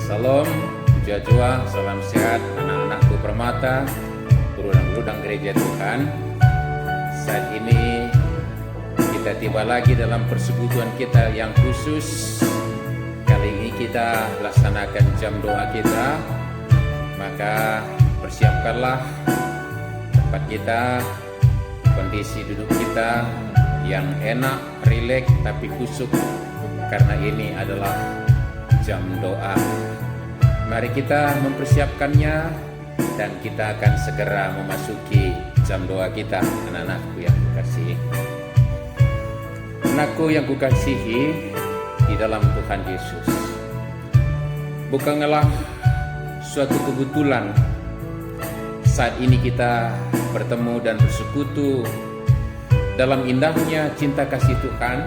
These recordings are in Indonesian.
Salam, jua-jua, salam sehat anak-anakku permata, berudang-udang gereja Tuhan. Saat ini kita tiba lagi dalam persekutuan kita yang khusus. Kali ini kita laksanakan jam doa kita. Maka persiapkanlah tempat kita, kondisi duduk kita yang enak, rileks tapi kusuk, karena ini adalah jam doa. Mari kita mempersiapkannya dan kita akan segera memasuki jam doa kita. Anak-anakku yang kukasihi, anakku yang kukasihi di dalam Tuhan Yesus, bukanlah suatu kebetulan saat ini kita bertemu dan bersekutu dalam indahnya cinta kasih Tuhan,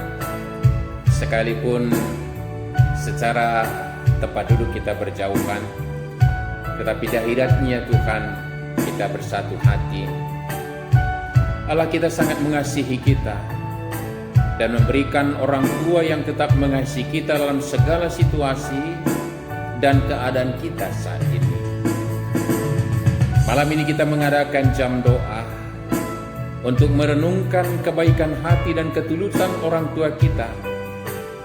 sekalipun secara tempat duduk kita berjauhan, tetapi dahsyatnya Tuhan kita bersatu hati. Allah kita sangat mengasihi kita dan memberikan orang tua yang tetap mengasihi kita dalam segala situasi dan keadaan kita saat ini. Malam ini kita mengadakan jam doa untuk merenungkan kebaikan hati dan ketulusan orang tua kita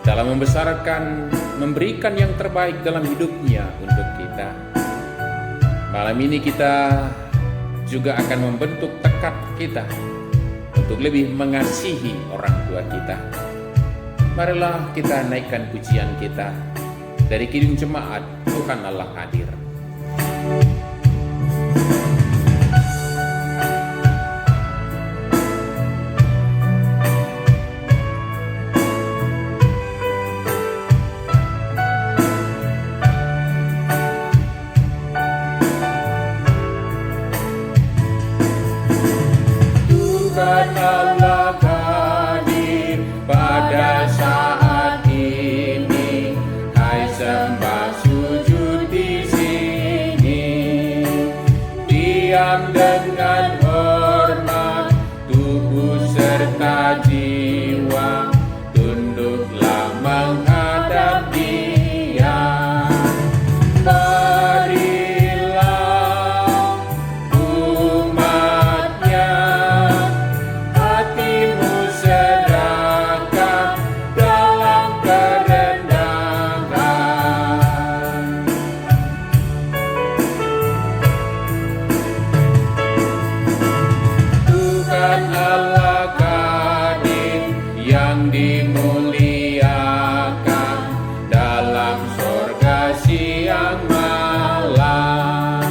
dalam membesarkan, memberikan yang terbaik dalam hidupnya untuk kita. Malam ini kita juga akan membentuk tekad kita untuk lebih mengasihi orang tua kita. Marilah kita naikkan pujian kita dari Kidung Jemaat Tuhan Allah Hadir. Tuhan Allah hadir pada saat ini, hai sembah sujud di sini, diam dengan hormat, tubuh serta jiwa, tunduklah menghadap Dia. Dimuliakan dalam sorga siang malam,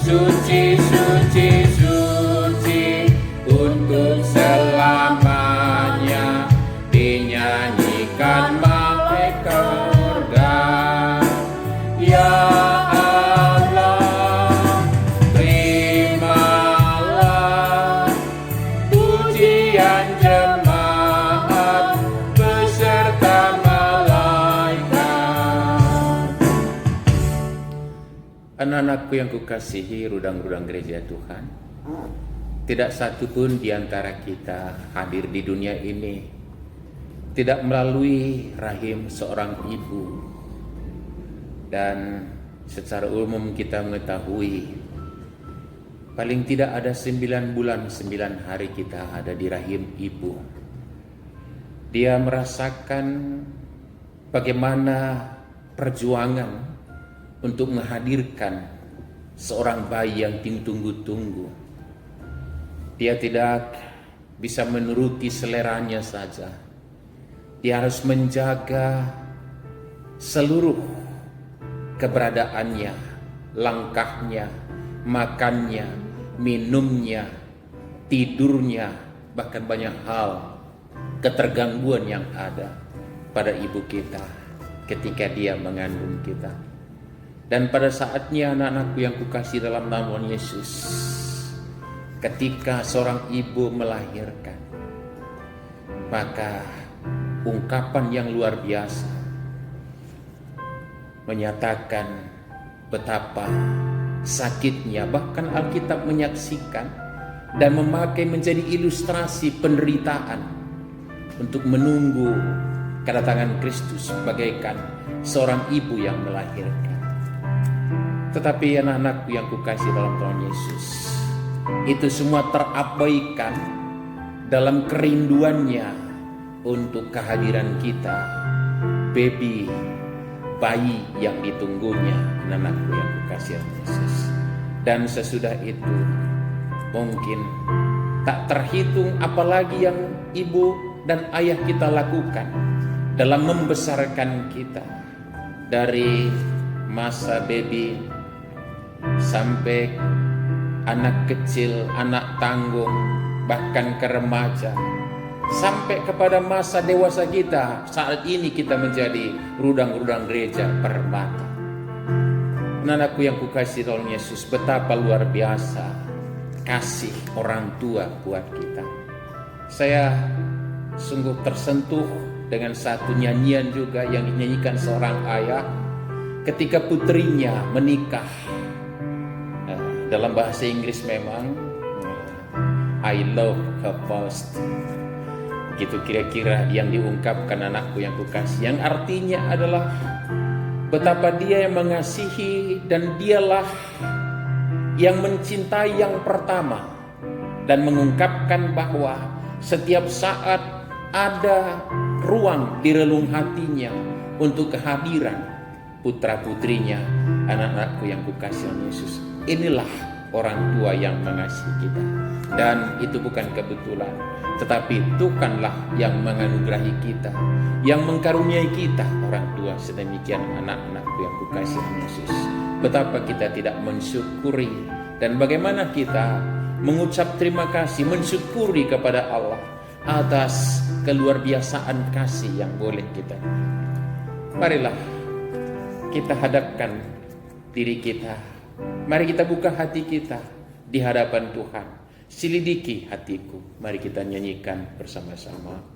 suci, suci, suci untuk selamanya, dinyanyikan malaikat surga. Ya Allah, terimalah pujian jemaat anak-anakku yang kukasihi, rudang-rudang gereja Tuhan. Tidak satu pun di antara kita hadir di dunia ini tidak melalui rahim seorang ibu. Dan secara umum kita mengetahui paling tidak ada 9 bulan 9 hari kita ada di rahim ibu. Dia merasakan bagaimana perjuangan untuk menghadirkan seorang bayi yang ditunggu-tunggu. Dia tidak bisa menuruti seleranya saja. Dia harus menjaga seluruh keberadaannya, langkahnya, makannya, minumnya, tidurnya, bahkan banyak hal ketergangguan yang ada pada ibu kita ketika dia mengandung kita. Dan pada saatnya anak-anakku yang kukasih dalam nama Yesus, ketika seorang ibu melahirkan, maka ungkapan yang luar biasa menyatakan betapa sakitnya. Bahkan Alkitab menyaksikan dan memakai menjadi ilustrasi penderitaan untuk menunggu kedatangan Kristus bagaikan seorang ibu yang melahirkan. Tetapi anak-anakku yang kukasih dalam Tuhan Yesus, itu semua terabaikan dalam kerinduannya untuk kehadiran kita, baby, bayi yang ditunggunya, anak-anakku yang kukasih dalam Yesus. Dan sesudah itu mungkin tak terhitung apalagi yang ibu dan ayah kita lakukan dalam membesarkan kita dari masa baby sampai anak kecil, anak tanggung, bahkan ke remaja, sampai kepada masa dewasa kita. Saat ini kita menjadi rudang-rudang gereja Permata. Anakku yang kukasih Tuhan Yesus, betapa luar biasa kasih orang tua buat kita. Saya sungguh tersentuh dengan satu nyanyian juga yang dinyanyikan seorang ayah ketika putrinya menikah. Dalam bahasa Inggris memang I love her first. Begitu kira-kira yang diungkapkan anakku yang kukasih, yang artinya adalah betapa dia yang mengasihi dan dialah yang mencintai yang pertama, dan mengungkapkan bahwa setiap saat ada ruang di relung hatinya untuk kehadiran putra-putrinya, anak-anakku yang kukasih Yesus. Inilah orang tua yang mengasihi kita, dan itu bukan kebetulan, tetapi Tuhanlah yang menganugerahi kita, yang mengkaruniai kita orang tua sedemikian. Anak-anakku yang kukasih Yesus, betapa kita tidak mensyukuri, dan bagaimana kita mengucap terima kasih, mensyukuri kepada Allah atas keluarbiasaan kasih yang boleh kita. Marilah kita hadapkan diri kita, mari kita buka hati kita di hadapan Tuhan. Selidiki hatiku, mari kita nyanyikan bersama-sama.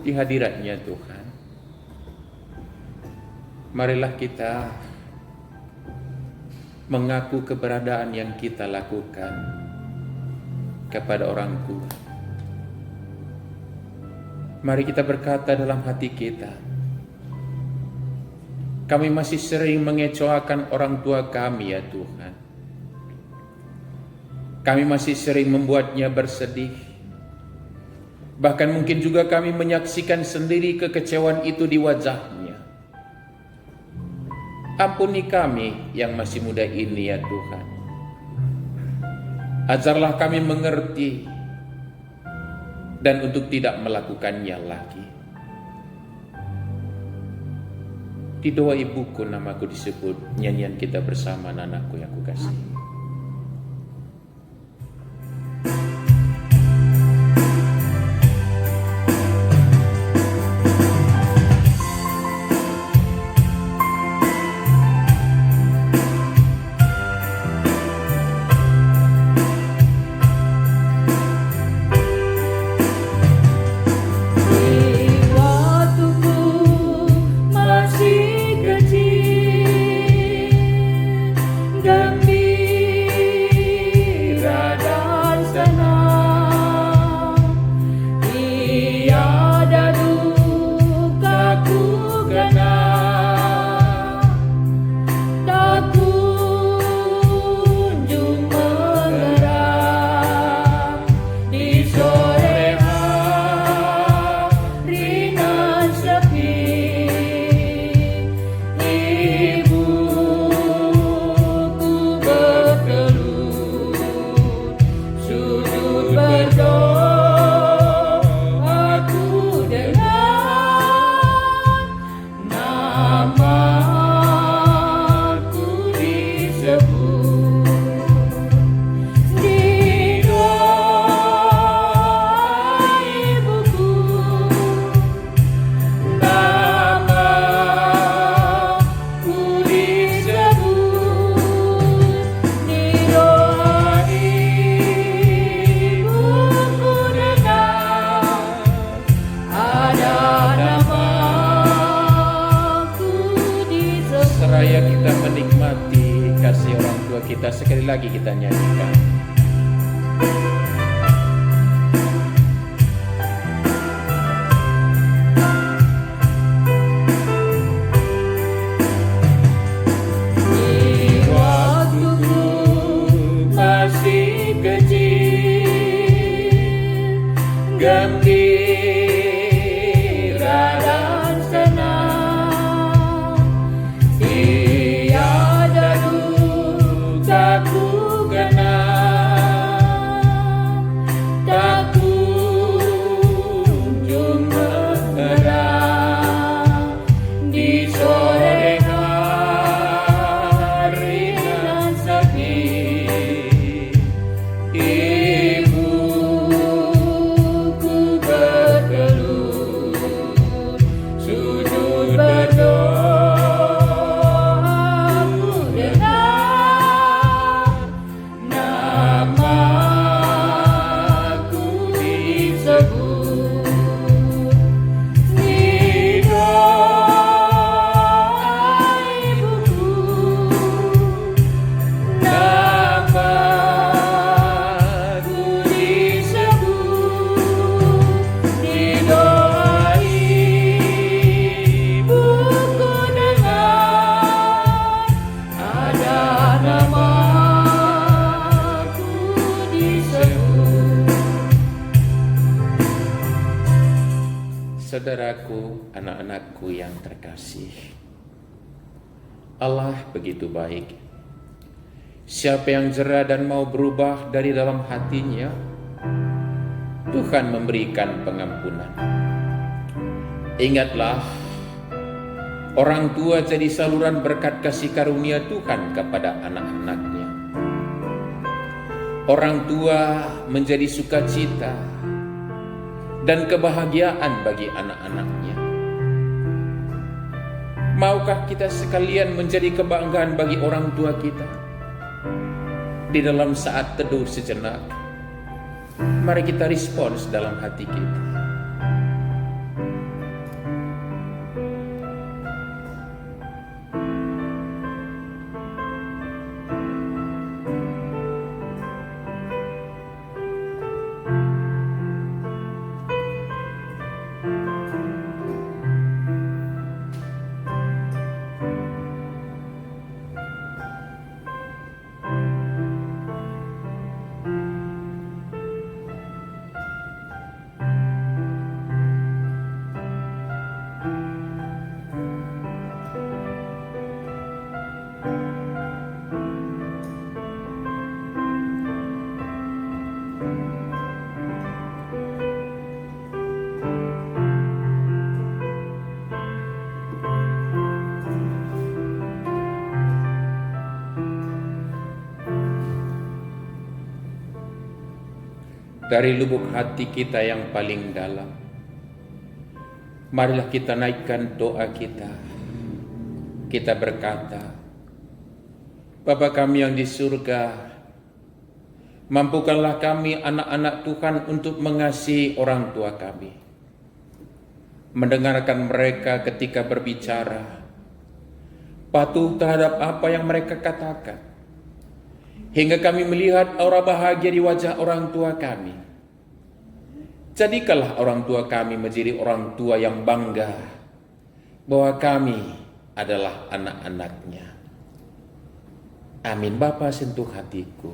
di hadirat-Nya Tuhan. Marilah kita mengaku keberadaan yang kita lakukan kepada orang tua. Mari kita berkata dalam hati kita, kami masih sering mengecewakan orang tua kami ya Tuhan. Kami masih sering membuatnya bersedih. Bahkan mungkin juga kami menyaksikan sendiri kekecewaan itu di wajahnya. Ampuni kami yang masih muda ini ya Tuhan. Ajarlah kami mengerti dan untuk tidak melakukannya lagi. Di doa ibuku namaku disebut, nyanyian kita bersama anakku yang kukasihi. Seraya kita menikmati kasih orang tua kita, sekali lagi kita nyanyikan. Saudaraku, anak-anakku yang terkasih, Allah begitu baik. Siapa yang jera dan mau berubah dari dalam hatinya, Tuhan memberikan pengampunan. Ingatlah, orang tua jadi saluran berkat kasih karunia Tuhan kepada anak-anaknya. Orang tua menjadi sukacita dan kebahagiaan bagi anak-anaknya. Maukah kita sekalian menjadi kebanggaan bagi orang tua kita? Di dalam saat teduh sejenak, mari kita respons dalam hati kita. dari lubuk hati kita yang paling dalam, marilah kita naikkan doa kita. Kita berkata, Bapa kami yang di surga, mampukanlah kami anak-anak Tuhan untuk mengasihi orang tua kami, mendengarkan mereka ketika berbicara, patuh terhadap apa yang mereka katakan, hingga kami melihat aura bahagia di wajah orang tua kami. Jadikanlah orang tua kami menjadi orang tua yang bangga bahwa kami adalah anak-anaknya. Amin. Bapa, sentuh hatiku.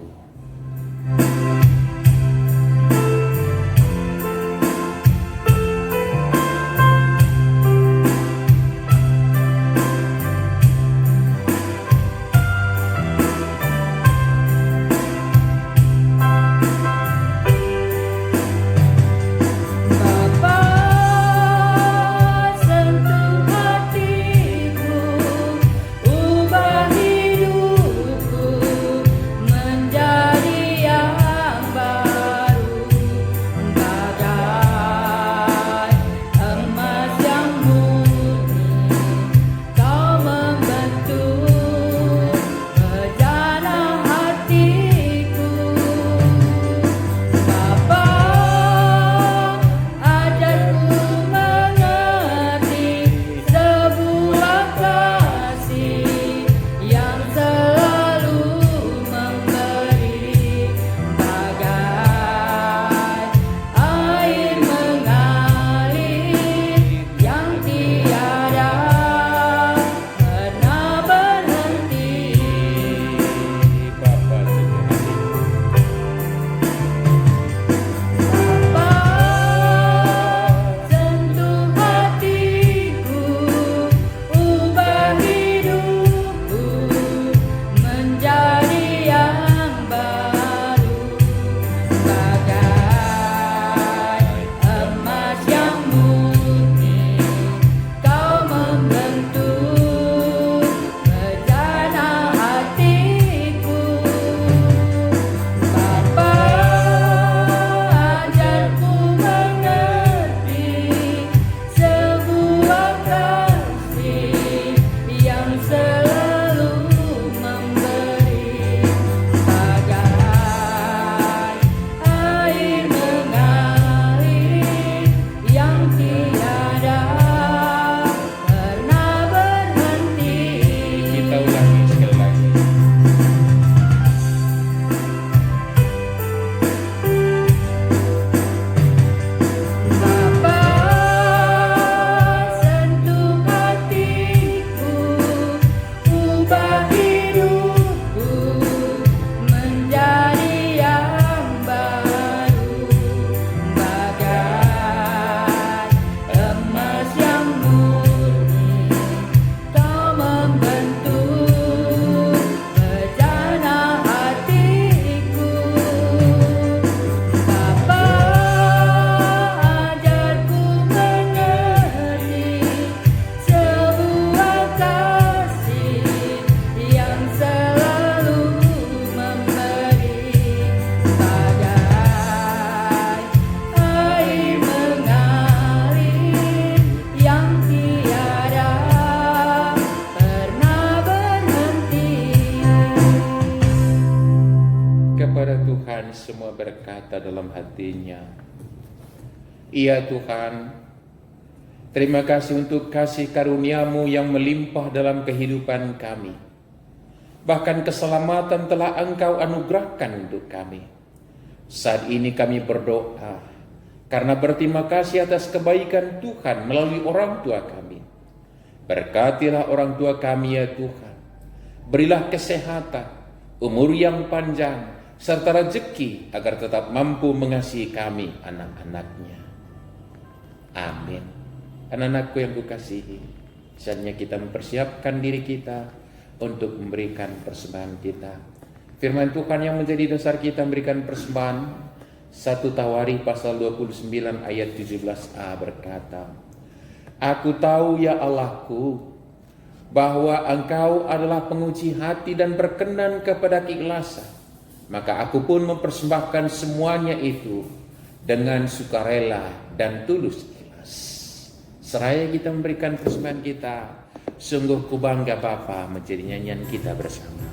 Tuhan semua berkata dalam hatinya, "Ya Tuhan, terima kasih untuk kasih karunia-Mu yang melimpah dalam kehidupan kami. Bahkan keselamatan telah Engkau anugerahkan untuk kami. Saat ini kami berdoa karena berterima kasih atas kebaikan Tuhan melalui orang tua kami. Berkatilah orang tua kami ya Tuhan. Berilah kesehatan, umur yang panjang, serta rezeki agar tetap mampu mengasihi kami anak-anaknya. Amin. Anak-anakku yang kukasihi, saatnya kita mempersiapkan diri kita untuk memberikan persembahan kita. Firman Tuhan yang menjadi dasar kita memberikan persembahan 1 Tawari pasal 29 ayat 17a berkata, "Aku tahu ya Allahku, bahwa Engkau adalah penguji hati dan berkenan kepada keikhlasan. Maka aku pun mempersembahkan semuanya itu dengan sukarela dan tulus ikhlas. Seraya kita memberikan persembahan kita, sungguh ku bangga Bapa menjadi nyanyian kita bersama.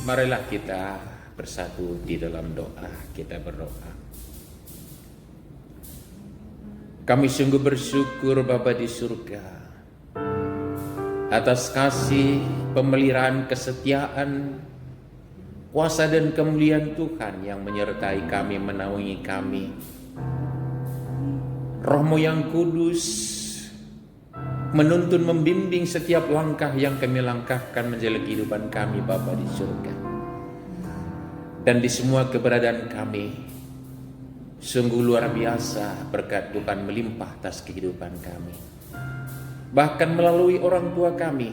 Marilah kita bersatu di dalam doa. Kita berdoa. Kami sungguh bersyukur Bapa di surga atas kasih, pemeliharaan, kesetiaan, kuasa dan kemuliaan Tuhan yang menyertai kami, menaungi kami. Roh-Mu yang kudus menuntun, membimbing setiap langkah yang kami langkahkan menjalani kehidupan kami Bapa di surga. Dan di semua keberadaan kami, sungguh luar biasa berkat Tuhan melimpah atas kehidupan kami. Bahkan melalui orang tua kami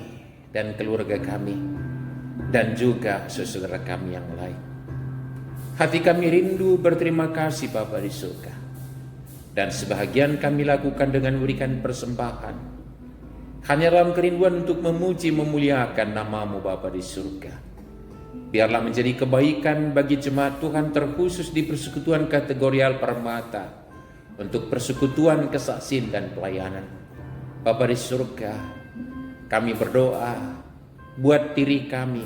dan keluarga kami, dan juga saudara kami yang lain. Hati kami rindu berterima kasih Bapa di surga. Dan sebahagian kami lakukan dengan memberikan persembahan hanya dalam kerinduan untuk memuji, memuliakan nama-Mu Bapa di surga. Biarlah menjadi kebaikan bagi jemaat Tuhan terkhusus di persekutuan kategorial Permata untuk persekutuan kesaksian dan pelayanan. Bapa di surga, kami berdoa buat diri kami,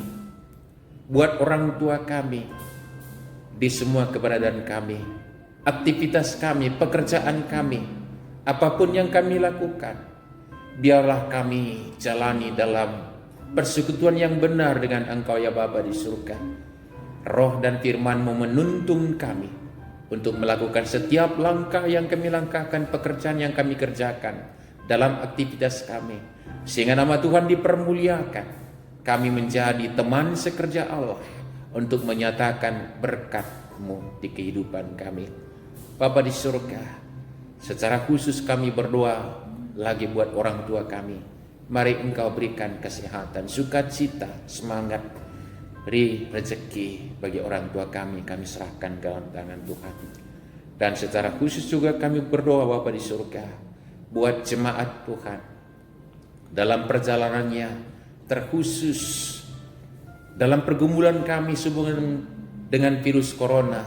buat orang tua kami, di semua keberadaan kami, aktivitas kami, pekerjaan kami, apapun yang kami lakukan. Biarlah kami jalani dalam persekutuan yang benar dengan Engkau ya Bapa di surga. Roh dan firman-Mu menuntun kami untuk melakukan setiap langkah yang kami langkahkan, pekerjaan yang kami kerjakan dalam aktivitas kami, sehingga nama Tuhan dipermuliakan. Kami menjadi teman sekerja Allah untuk menyatakan berkat-Mu di kehidupan kami. Bapa di surga, secara khusus kami berdoa lagi buat orang tua kami. Mari Engkau berikan kesehatan, sukacita, semangat, beri rezeki bagi orang tua kami serahkan dalam tangan Tuhan. Dan secara khusus juga kami berdoa Bapa di surga buat jemaat Tuhan dalam perjalanannya, terkhusus dalam pergumulan kami sehubungan dengan virus corona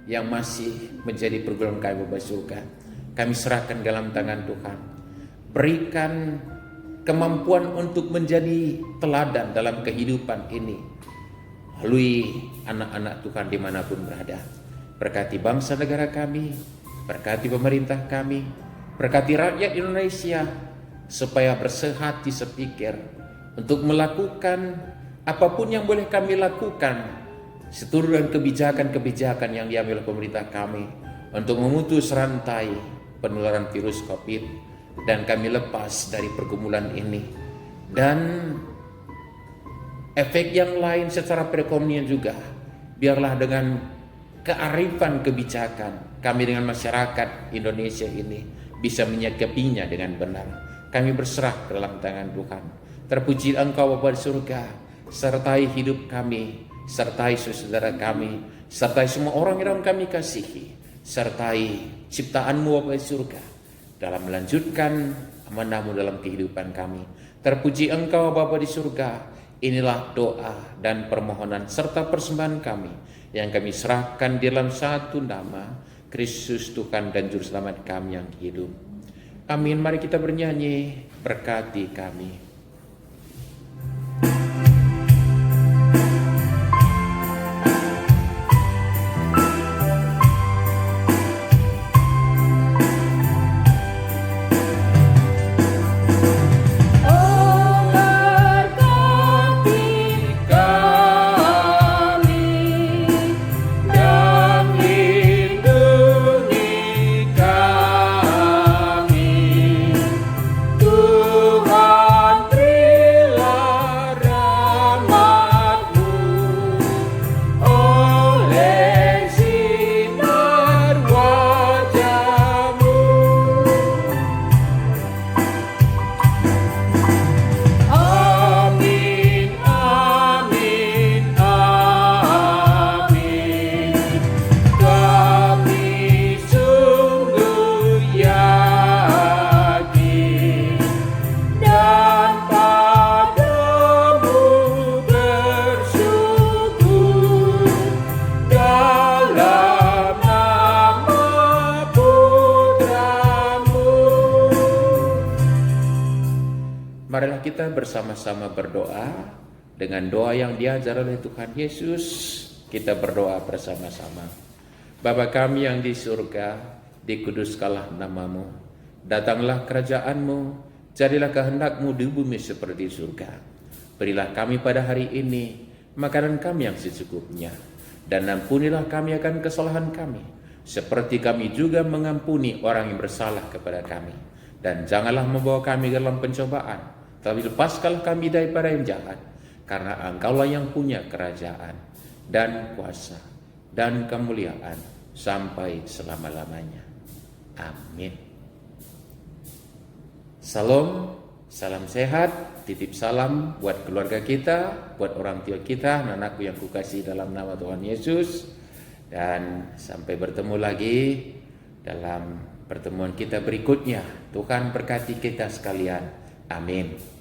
yang masih menjadi pergumulan kami Bapa di surga. Kami serahkan dalam tangan Tuhan. Berikan kemampuan untuk menjadi teladan dalam kehidupan ini melalui anak-anak Tuhan dimanapun berada. Berkati bangsa negara kami, berkati pemerintah kami, berkati rakyat Indonesia supaya bersehati sepikir untuk melakukan apapun yang boleh kami lakukan seturut dengan kebijakan-kebijakan yang diambil pemerintah kami untuk memutus rantai penularan virus COVID dan kami lepas dari pergumulan ini. Dan efek yang lain secara perekonomian juga, biarlah dengan kearifan kebijakan kami dengan masyarakat Indonesia ini bisa menyikapinya dengan benar. Kami berserah ke dalam tangan Tuhan. Terpuji Engkau Bapa di surga, sertai hidup kami, sertai saudara kami, sertai semua orang yang kami kasihi, sertai ciptaan-Mu Bapa di surga dalam melanjutkan amanah-Mu dalam kehidupan kami. Terpuji Engkau Bapa di surga. Inilah doa dan permohonan serta persembahan kami yang kami serahkan di dalam satu nama, Kristus Tuhan dan Juru Selamat kami yang hidup. Amin. Mari kita bernyanyi, berkati kami. Marilah kita bersama-sama berdoa dengan doa yang diajar oleh Tuhan Yesus. Kita berdoa bersama-sama. Bapa kami yang di surga, dikuduskanlah nama-Mu. Datanglah kerajaan-Mu, jadilah kehendak-Mu di bumi seperti surga. Berilah kami pada hari ini makanan kami yang secukupnya, dan ampunilah kami akan kesalahan kami, seperti kami juga mengampuni orang yang bersalah kepada kami. Dan janganlah membawa kami dalam pencobaan, tapi lepaskanlah kami daripada yang jahat, karena Engkaulah yang punya kerajaan dan kuasa dan kemuliaan sampai selama-lamanya. Amin. Salam, salam sehat, titip salam buat keluarga kita, buat orang tua kita, anakku yang kukasihi dalam nama Tuhan Yesus. Dan sampai bertemu lagi dalam pertemuan kita berikutnya. Tuhan berkati kita sekalian. Amin.